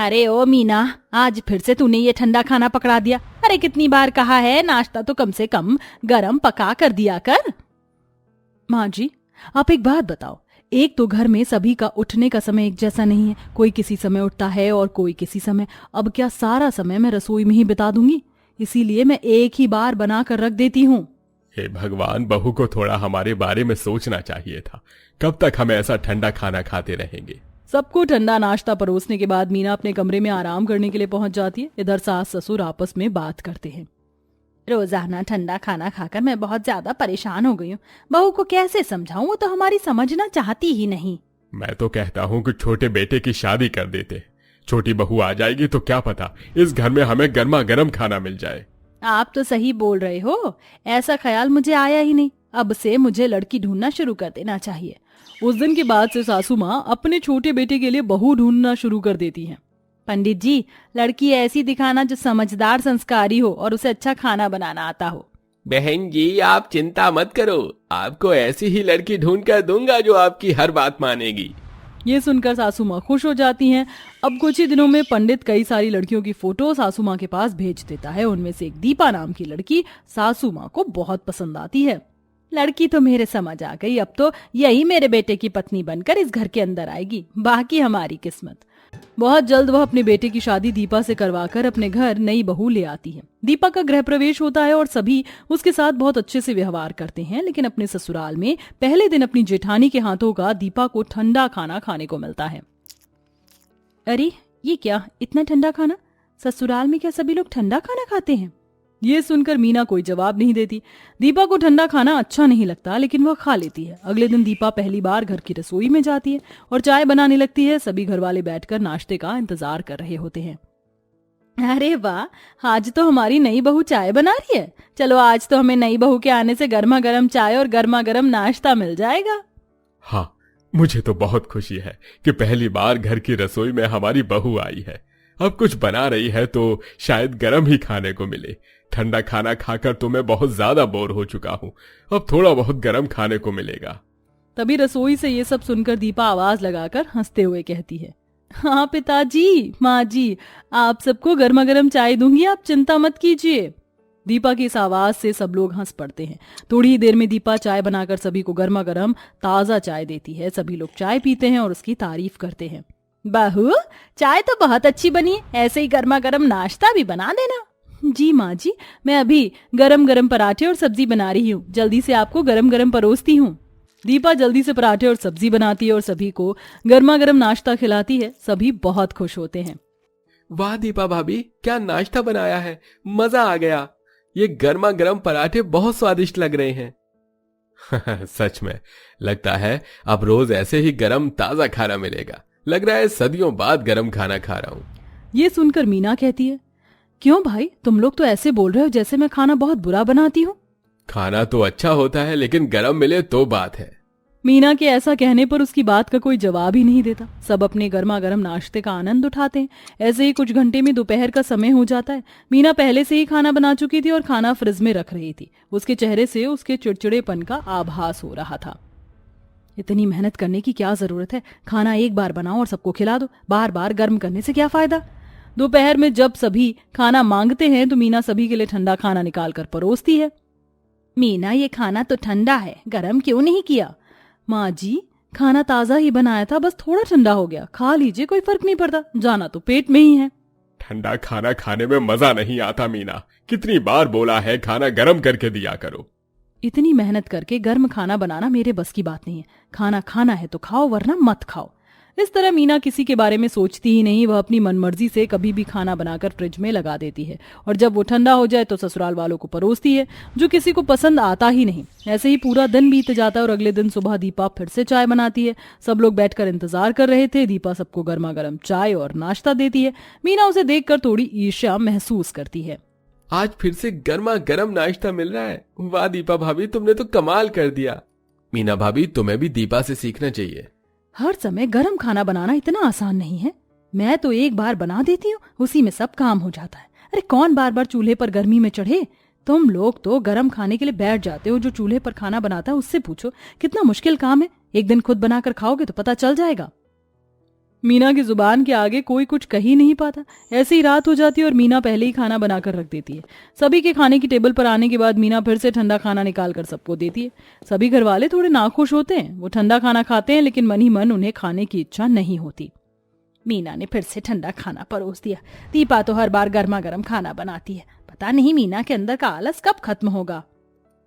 अरे ओ मीना, आज फिर से तूने ये ठंडा खाना पकड़ा दिया। अरे कितनी बार कहा है नाश्ता तो कम से कम गरम पका कर दिया कर। माँ जी, आप एक बात बताओ, एक तो घर में सभी का उठने का समय एक जैसा नहीं है, कोई किसी समय उठता है और कोई किसी समय। अब क्या सारा समय मैं रसोई में ही बिता दूंगी? इसीलिए मैं एक ही बार बना कर रख देती हूँ। हे भगवान, बहू को थोड़ा हमारे बारे में सोचना चाहिए था। कब तक हम ऐसा ठंडा खाना खाते रहेंगे? सबको ठंडा नाश्ता परोसने के बाद मीना अपने कमरे में आराम करने के लिए पहुंच जाती है। इधर सास ससुर आपस में बात करते हैं। रोजाना ठंडा खाना खाकर मैं बहुत ज्यादा परेशान हो गई हूँ। बहू को कैसे समझाऊं, वो तो हमारी समझना चाहती ही नहीं। मैं तो कहता हूँ कि छोटे बेटे की शादी कर देते। छोटी बहू आ जाएगी तो क्या पता इस घर में हमें गर्मा गर्म खाना मिल जाए। आप तो सही बोल रहे हो, ऐसा ख्याल मुझे आया ही नहीं। अब से मुझे लड़की ढूंढना शुरू कर देना चाहिए। उस दिन के बाद से सासू माँ अपने छोटे बेटे के लिए बहू ढूंढना शुरू कर देती हैं। पंडित जी, लड़की ऐसी दिखाना जो समझदार संस्कारी हो और उसे अच्छा खाना बनाना आता हो। बहन जी, आप चिंता मत करो, आपको ऐसी ही लड़की ढूंढ कर दूंगा जो आपकी हर बात मानेगी। ये सुनकर सासू माँ खुश हो जाती हैं। अब कुछ ही दिनों में पंडित कई सारी लड़कियों की फोटो सासू माँ के पास भेज देता है। उनमें से एक दीपा नाम की लड़की सासू माँ को बहुत पसंद आती है। लड़की तो मेरे समझ आ गई, अब तो यही मेरे बेटे की पत्नी बनकर इस घर के अंदर आएगी, बाकी हमारी किस्मत। बहुत जल्द वह अपने बेटे की शादी दीपा से करवाकर अपने घर नई बहू ले आती है। दीपा का गृह प्रवेश होता है और सभी उसके साथ बहुत अच्छे से व्यवहार करते हैं। लेकिन अपने ससुराल में पहले दिन अपनी जेठानी के हाथों का दीपा को ठंडा खाना खाने को मिलता है। अरे ये क्या, इतना ठंडा खाना? ससुराल में क्या सभी लोग ठंडा खाना खाते हैं? ये सुनकर मीना कोई जवाब नहीं देती। दीपा को ठंडा खाना अच्छा नहीं लगता, लेकिन वह खा लेती है। अगले दिन दीपा पहली बार घर की रसोई में जाती है और चाय बनाने लगती है। सभी घर वाले बैठकर नाश्ते का इंतजार कर रहे होते हैं। अरे वाह, आज तो हमारी नई बहू चाय बना रही है। चलो आज तो हमें नई बहू के आने से गर्मा गर्म चाय और गर्मा गर्म नाश्ता मिल जाएगा। हाँ, मुझे तो बहुत खुशी है कि पहली बार घर की रसोई में हमारी बहू आई है। अब कुछ बना रही है तो शायद गर्म ही खाने को मिले। ठंडा खाना खाकर तो मैं बहुत ज्यादा बोर हो चुका हूँ, अब थोड़ा बहुत गर्म खाने को मिलेगा। तभी रसोई से ये सब सुनकर दीपा आवाज लगाकर हंसते हुए कहती है, हाँ पिताजी, माँ जी, आप सबको गर्मा गर्म चाय दूंगी, आप चिंता मत कीजिए। दीपा की इस आवाज से सब लोग हंस पड़ते हैं। थोड़ी ही देर में दीपा चाय बनाकर सभी को गर्मा गर्म ताजा चाय देती है। सभी लोग चाय पीते हैं और उसकी तारीफ करते हैं। बहू, चाय तो बहुत अच्छी बनी है, ऐसे ही गर्मा गर्म नाश्ता भी बना देना। जी माँ जी, मैं अभी गरम गरम पराठे और सब्जी बना रही हूँ, जल्दी से आपको गरम गरम परोसती हूँ। दीपा जल्दी से पराठे और सब्जी बनाती है और सभी को गर्मा गर्म नाश्ता खिलाती है। सभी बहुत खुश होते हैं। वाह दीपा भाभी, क्या नाश्ता बनाया है, मजा आ गया। ये गर्मा गर्म पराठे बहुत स्वादिष्ट लग रहे हैं। सच में लगता है अब रोज ऐसे ही गरम ताजा खाना मिलेगा। लग रहा है सदियों बाद गरम खाना खा रहा हूँ। ये सुनकर मीना कहती है, क्यों भाई, तुम लोग तो ऐसे बोल रहे हो जैसे मैं खाना बहुत बुरा बनाती हूँ। खाना तो अच्छा होता है, लेकिन गरम मिले तो बात है। मीना के ऐसा कहने पर उसकी बात का कोई जवाब ही नहीं देता। सब अपने गर्मा गर्म नाश्ते का आनंद उठाते हैं। ऐसे ही कुछ घंटे में दोपहर का समय हो जाता है। मीना पहले से ही खाना बना चुकी थी और खाना फ्रिज में रख रही थी। उसके चेहरे से उसके चिड़चिड़ेपन का आभास हो रहा था। इतनी मेहनत करने की क्या जरूरत है, खाना एक बार बनाओ और सबको खिला दो, बार बार गर्म करने से क्या फायदा। दोपहर में जब सभी खाना मांगते हैं तो मीना सभी के लिए ठंडा खाना निकाल कर परोसती है। मीना, ये खाना तो ठंडा है, गरम क्यों नहीं किया? माँ जी, खाना ताजा ही बनाया था, बस थोड़ा ठंडा हो गया, खा लीजिए, कोई फर्क नहीं पड़ता, जाना तो पेट में ही है। ठंडा खाना खाने में मजा नहीं आता मीना, कितनी बार बोला है खाना गरम करके दिया करो। इतनी मेहनत करके गर्म खाना बनाना मेरे बस की बात नहीं है। खाना खाना है तो खाओ, वरना मत खाओ। इस तरह मीना किसी के बारे में सोचती ही नहीं। वह अपनी मनमर्जी से कभी भी खाना बनाकर फ्रिज में लगा देती है और जब वो ठंडा हो जाए तो ससुराल वालों को परोसती है, जो किसी को पसंद आता ही नहीं। ऐसे ही पूरा दिन बीत जाता है और अगले दिन सुबह दीपा फिर से चाय बनाती है। सब लोग बैठकर इंतजार कर रहे थे। दीपा सबको गर्मा गर्म चाय और नाश्ता देती है। मीना उसे देखकर थोड़ी ईर्ष्या महसूस करती है। आज फिर से गर्मा गर्म नाश्ता मिल रहा है। वाह दीपा भाभी, तुमने तो कमाल कर दिया। मीना भाभी, तुम्हें भी दीपा से सीखना चाहिए। हर समय गर्म खाना बनाना इतना आसान नहीं है। मैं तो एक बार बना देती हूँ, उसी में सब काम हो जाता है। अरे कौन बार बार चूल्हे पर गर्मी में चढ़े। तुम लोग तो गर्म खाने के लिए बैठ जाते हो। जो चूल्हे पर खाना बनाता है उससे पूछो, कितना मुश्किल काम है। एक दिन खुद बनाकर खाओगे तो पता चल जाएगा। मीना की जुबान के आगे कोई कुछ कह ही नहीं पाता। ऐसे ही रात हो जाती है और मीना पहले ही खाना बनाकर रख देती है। सभी के खाने की टेबल पर आने के बाद मीना फिर से ठंडा खाना निकाल कर सबको देती है। सभी घर वाले थोड़े नाखुश होते हैं। वो ठंडा खाना खाते हैं लेकिन मन ही मन उन्हें खाने की इच्छा नहीं होती। मीना ने फिर से ठंडा खाना परोस दिया। दीपा तो हर बार गर्मा गर्म खाना बनाती है। पता नहीं मीना के अंदर का आलस कब खत्म होगा।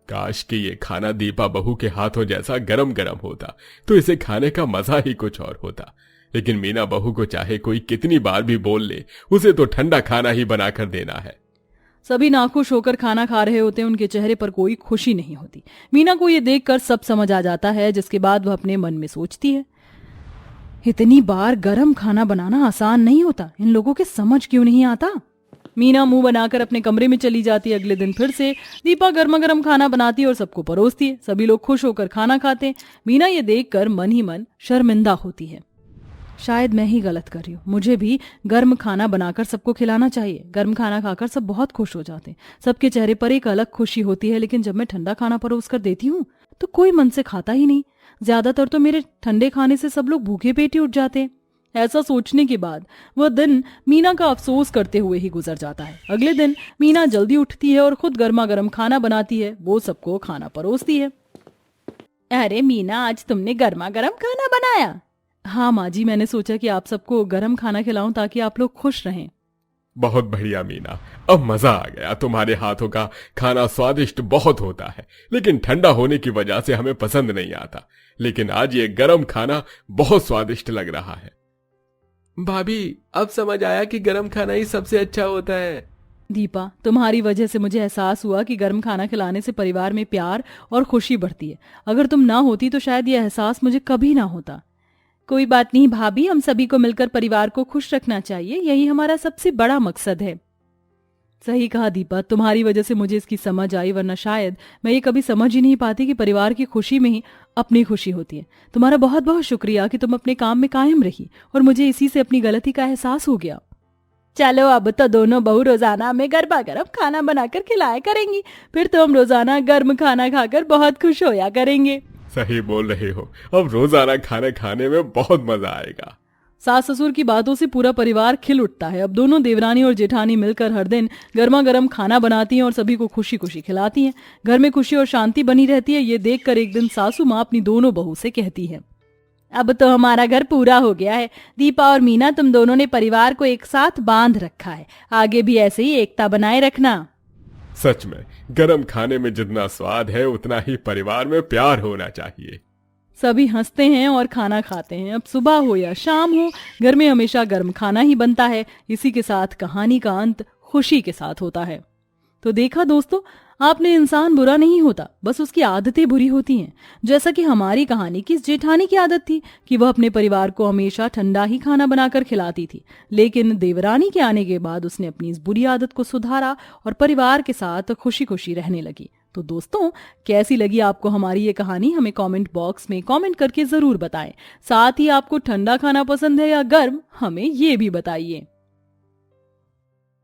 काश कि ये खाना दीपा बहू के हाथों जैसा गरम गरम होता तो इसे खाने का मजा ही कुछ और होता। लेकिन मीना बहू को चाहे कोई कितनी बार भी बोल ले, उसे तो ठंडा खाना ही बनाकर देना है। सभी नाखुश होकर खाना खा रहे होते हैं। उनके चेहरे पर कोई खुशी नहीं होती। मीना को ये देखकर सब समझ आ जाता है, जिसके बाद वह अपने मन में सोचती है, इतनी बार गरम खाना बनाना आसान नहीं होता। इन लोगों के समझ क्यों नहीं आता। मीना मुंह बनाकर अपने कमरे में चली जाती है। अगले दिन फिर से दीपा गर्मा गर्म खाना बनाती है और सबको परोसती है। सभी लोग खुश होकर खाना खाते हैं। मीना ये देखकर मन ही मन शर्मिंदा होती है। शायद मैं ही गलत कर रही हूँ। मुझे भी गर्म खाना बनाकर सबको खिलाना चाहिए। गर्म खाना खाकर सब बहुत खुश हो जाते हैं। सबके चेहरे पर एक अलग खुशी होती है। लेकिन जब मैं ठंडा खाना परोस कर देती हूँ तो कोई मन से खाता ही नहीं। ज्यादातर तो मेरे ठंडे खाने से सब लोग भूखे पेट ही उठ जाते हैं। ऐसा सोचने के बाद वह दिन मीना का अफसोस करते हुए ही गुजर जाता है। अगले दिन मीना जल्दी उठती है और खुद गर्मा गर्म खाना बनाती है। वो सबको खाना परोसती है। अरे मीना, आज तुमने गर्मा गर्म खाना बनाया? हाँ माँ जी, मैंने सोचा कि आप सबको गर्म खाना खिलाऊं ताकि आप लोग खुश रहें। बहुत बढ़िया मीना, अब मजा आ गया। तुम्हारे हाथों का खाना स्वादिष्ट बहुत होता है, लेकिन ठंडा होने की वजह से हमें पसंद नहीं आता। लेकिन आज ये गरम खाना बहुत स्वादिष्ट लग रहा है। भाभी, अब समझ आया कि गरम खाना ही सबसे अच्छा होता है। दीपा, तुम्हारी वजह से मुझे एहसास हुआ कि गर्म खाना खिलाने से परिवार में प्यार और खुशी बढ़ती है। अगर तुम ना होती तो शायद ये एहसास मुझे कभी ना होता। कोई बात नहीं भाभी, हम सभी को मिलकर परिवार को खुश रखना चाहिए। यही हमारा सबसे बड़ा मकसद है। सही कहा दीपा, तुम्हारी वजह से मुझे इसकी समझ आई, वरना शायद मैं ये कभी समझ ही नहीं पाती कि परिवार की खुशी में ही अपनी खुशी होती है। तुम्हारा बहुत बहुत शुक्रिया कि तुम अपने काम में कायम रही और मुझे इसी से अपनी गलती का एहसास हो गया। चलो, अब तो दोनों बहू रोजाना हमें गर्मा गर्म खाना बनाकर खिलाया करेंगी। फिर तो हम रोजाना गर्म खाना खाकर बहुत खुश होया करेंगे। सही बोल रहे हो, अब रोजाना खाने खाने में बहुत मजा आएगा। सास ससुर की बातों से पूरा परिवार खिल उठता है। अब दोनों देवरानी और जेठानी मिलकर हर दिन गर्मा गर्म खाना बनाती हैं और सभी को खुशी खुशी खिलाती हैं। घर में खुशी और शांति बनी रहती है। ये देखकर एक दिन सासू माँ अपनी दोनों बहू से कहती है, अब तो हमारा घर पूरा हो गया है। दीपा और मीना, तुम दोनों ने परिवार को एक साथ बांध रखा है। आगे भी ऐसे ही एकता बनाए रखना। सच में गरम खाने में जितना स्वाद है उतना ही परिवार में प्यार होना चाहिए। सभी हंसते हैं और खाना खाते हैं। अब सुबह हो या शाम हो, घर में हमेशा गर्म खाना ही बनता है। इसी के साथ कहानी का अंत खुशी के साथ होता है। तो देखा दोस्तों, आपने इंसान बुरा नहीं होता, बस उसकी आदतें बुरी होती हैं। जैसा कि हमारी कहानी की जेठानी की आदत थी कि वह अपने परिवार को हमेशा ठंडा ही खाना बनाकर खिलाती थी। लेकिन देवरानी के आने के बाद उसने अपनी इस बुरी आदत को सुधारा और परिवार के साथ खुशी खुशी रहने लगी। तो दोस्तों, कैसी लगी आपको हमारी ये कहानी? हमें कमेंट बॉक्स में कमेंट करके जरूर बताएं। साथ ही आपको ठंडा खाना पसंद है या गर्म, हमें ये भी बताइए।